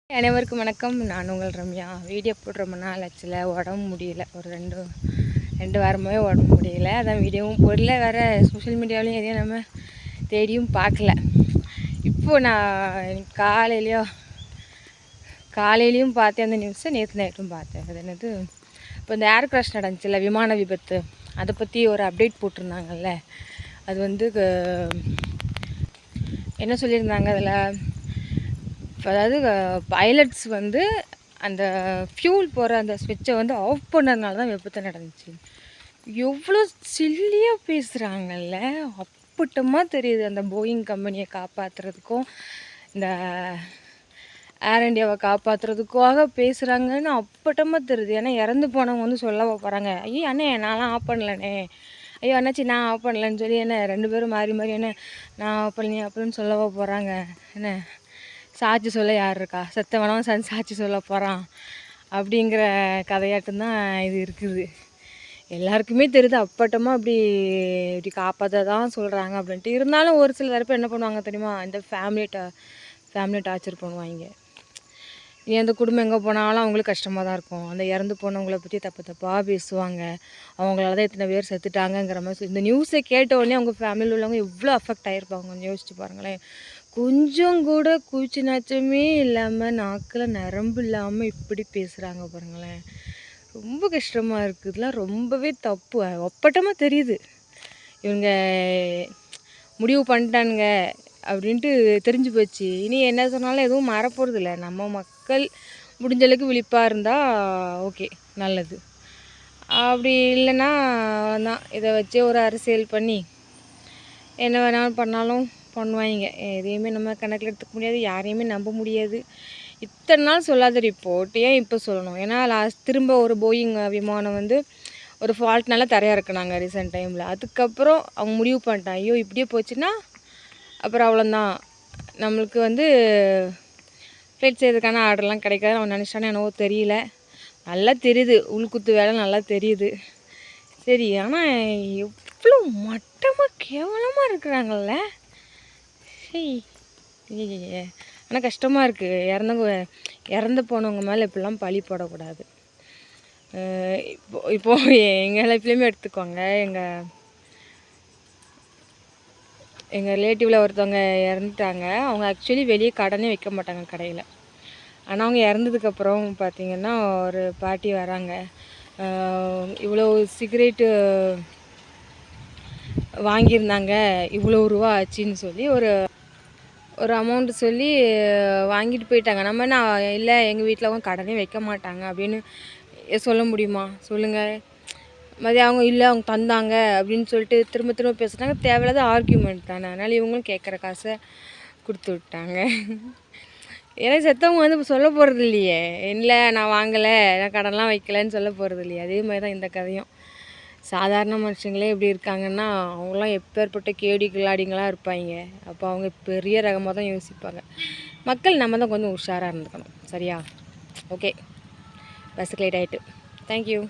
அனைவருக்கும் வணக்கம். நான் உங்கள் ரம்யா. வீடியோ போட்டு ரொம்ப நாள் ஆச்சுல, உடம்பு முடியல. ஒரு ரெண்டு வாரமாகவே உடம்பு முடியல. அதான் வீடியோவும் போடல. வேறு சோஷியல் மீடியாவிலையும் எதையும் நம்ம தேடியும் பார்க்கல. இப்போது நான் காலையிலையும் பார்த்தேன் அந்த நியூஸை, நேற்று நைட்டும் பார்த்தேன். அது என்னது, இப்போ இந்த ஏர் கிராஷ் நடந்துச்சுல்ல, விமான விபத்து, அதை பற்றி ஒரு அப்டேட் போட்டிருந்தாங்கல்ல. அது வந்து என்ன சொல்லியிருந்தாங்க அதில், அதாவது பைலட்ஸ் வந்து அந்த ஃபியூல் போகிற அந்த ஸ்விட்சை வந்து ஆஃப் பண்ணதுனால தான் விபத்து நடந்துச்சு. எவ்வளோ சில்லியாக பேசுகிறாங்கல்ல, அப்பட்டமாக தெரியுது. அந்த போயிங் கம்பெனியை காப்பாற்றுறதுக்கும் இந்த ஏர் இண்டியாவை காப்பாற்றுறதுக்காக பேசுகிறாங்கன்னு அப்பட்டமாக தெரியுது. ஏன்னா இறந்து போனவங்க வந்து சொல்ல போகிறாங்க, ஐயோ அண்ணே நான்லாம் ஆஃப் பண்ணலண்ணே, ஐயோ அண்ணாச்சி நான் ஆஃப் பண்ணலன்னு சொல்லி என்ன ரெண்டு பேரும் மாறி என்ன நான் ஆஃப் பண்ணி அப்படின்னு சொல்லவா போகிறாங்க. என்ன சாட்சி சொல்ல யார் இருக்கா, செத்தவனவன் சாட்சி சொல்ல போகிறான் அப்படிங்கிற கதையாட்டம் இது இருக்குது. எல்லாருக்குமே தெரியுது அப்பட்டமாக இப்படி காப்பாற்ற தான் சொல்கிறாங்க அப்படின்ட்டு. இருந்தாலும் ஒரு சில தரப்பு என்ன பண்ணுவாங்க தெரியுமா, இந்த ஃபேமிலி டார்ச்சர் பண்ணுவாங்க. எந்த குடும்பம் எங்கே போனாலும் அவங்களுக்கு கஷ்டமாக தான் இருக்கும். அந்த இறந்து போனவங்களை பற்றி தப்பாக பேசுவாங்க. அவங்களால தான் இத்தனை பேர் செத்துட்டாங்கங்கிற மாதிரி. இந்த நியூஸை கேட்ட உடனே அவங்க ஃபேமிலியில் உள்ளவங்க எவ்வளோ அஃபெக்ட் ஆகிருப்பாங்க கொஞ்சம் யோசிச்சு பாருங்களேன். கொஞ்சம் கூட கூச்சு நாச்சமே இல்லாமல், நாக்கில் நரம்பு இல்லாமல் இப்படி பேசுகிறாங்க பாருங்களேன். ரொம்ப கஷ்டமாக இருக்குது. இதெல்லாம் ரொம்பவே தப்பு. அப்பட்டமாக தெரியுது இவங்க முடிவு பண்ணிட்டானுங்க அப்படின்ட்டு தெரிஞ்சு போச்சு. இனி என்ன சொன்னாலும் எதுவும் மாறப்போகிறது இல்லை. நம்ம மக்கள் முடிஞ்சளவுக்கு விழிப்பாக இருந்தால் ஓகே, நல்லது. அப்படி இல்லைன்னா தான் இதை வச்சே ஒரு அரசியல் பண்ணி என்ன வேணாலும் பண்ணாலும் பண்ணுவாங்க. எதையுமே நம்ம கணக்கில் எடுத்துக்க முடியாது, யாரையுமே நம்ப முடியாது. இத்தனை நாள் சொல்லாத ரிப்போர்ட் ஏன் இப்போ சொல்லணும்? ஏன்னா திரும்ப ஒரு போயிங் விமானம் வந்து ஒரு ஃபால்ட்னால தரையாக இருக்குனாங்க ரீசெண்ட் டைமில். அதுக்கப்புறம் அவங்க முடிவு பண்ணிட்டாங்க, ஐயோ இப்படியே போச்சுன்னா அப்புறம் அவ்வளோதான், நம்மளுக்கு வந்து ஃப்ளைட் செய்யறதுக்கான ஆர்டர்லாம் கிடைக்காது. அவன் நினச்சானே என்னவோ தெரியல. நல்லா தெரியுது, உள்குத்து வேலை நல்லா தெரியுது. சரி, ஆனால் எவ்வளோ மட்டமாக கேவலமாக இருக்கிறாங்கல்ல. ஆனால் கஷ்டமாக இருக்குது. இறந்து போனவங்க மேலே இப்படிலாம் பழி போடக்கூடாது. இப்போது எங்கள் லைஃப்லேயுமே எடுத்துக்கோங்க. எங்கள் ரிலேட்டிவில் ஒருத்தவங்க இறந்துட்டாங்க. அவங்க ஆக்சுவலி வெளியே கடனே வைக்க மாட்டாங்க கடையில். ஆனால் அவங்க இறந்ததுக்கப்புறம் பார்த்திங்கன்னா ஒரு பாட்டி வராங்க, இவ்வளோ சிகரெட்டு வாங்கியிருந்தாங்க, இவ்வளோ ரூபா ஆச்சுன்னு சொல்லி ஒரு அமௌண்ட்டு சொல்லி வாங்கிட்டு போயிட்டாங்க. நம்ம என்ன இல்லை எங்கள் வீட்டில் அவங்க கடனே வைக்க மாட்டாங்க அப்படின்னு சொல்ல முடியுமா சொல்லுங்கள். மதியம் அவங்க இல்லை அவங்க தந்தாங்க அப்படின்னு சொல்லிட்டு திரும்ப பேசுகிறாங்க. தேவையில்லாத ஆர்கியூமெண்ட் தானே. அதனால் இவங்களும் கேட்குற காசை கொடுத்து விட்டாங்க. ஏன்னா செத்தவங்க வந்து இப்போ சொல்ல போகிறது இல்லையே, இல்லை நான் வாங்கலை, நான் கடன்லாம் வைக்கலைன்னு சொல்ல போகிறது இல்லையே. அதே மாதிரி தான் இந்த கதையும். சாதாரண மனுஷங்களே எப்படி இருக்காங்கன்னா, அவங்களாம் எப்பேற்பட்ட கேடி கில்லாடிங்களாக இருப்பாங்க. அப்போ அவங்க பெரிய ரகமாக தான் யோசிப்பாங்க. மக்கள் நம்ம தான் கொஞ்சம் உஷாராக இருந்துக்கணும். சரியா? ஓகே, பஸ்ஸுக்கு லேட் ஆகிட்டு. தேங்க்யூ.